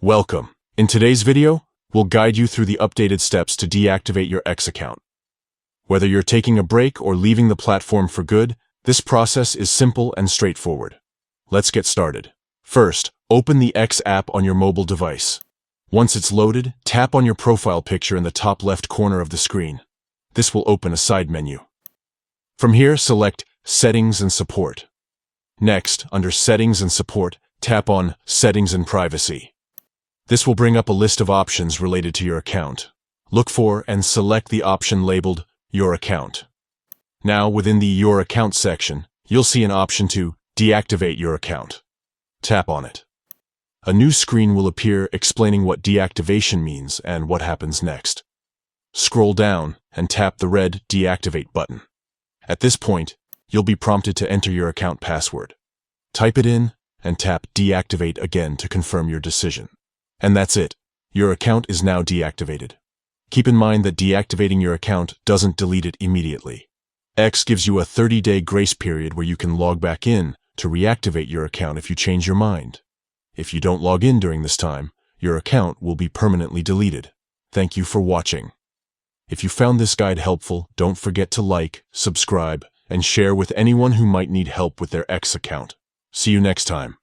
Welcome. In today's video, we'll guide you through the updated steps to deactivate your X account. Whether you're taking a break or leaving the platform for good, this process is simple and straightforward. Let's get started. First, open the X app on your mobile device. Once it's loaded, tap on your profile picture in the top left corner of the screen. This will open a side menu. From here, select Settings and Support. Next, under Settings and Support, tap on Settings and Privacy. This will bring up a list of options related to your account. Look for and select the option labeled Your Account. Now, within the Your Account section, you'll see an option to deactivate your account. Tap on it. A new screen will appear explaining what deactivation means and what happens next. Scroll down and tap the red Deactivate button. At this point, you'll be prompted to enter your account password. Type it in and tap Deactivate again to confirm your decision. And that's it. Your account is now deactivated. Keep in mind that deactivating your account doesn't delete it immediately. X gives you a 30-day grace period where you can log back in to reactivate your account if you change your mind. If you don't log in during this time, your account will be permanently deleted. Thank you for watching. If you found this guide helpful, don't forget to like, subscribe, and share with anyone who might need help with their X account. See you next time.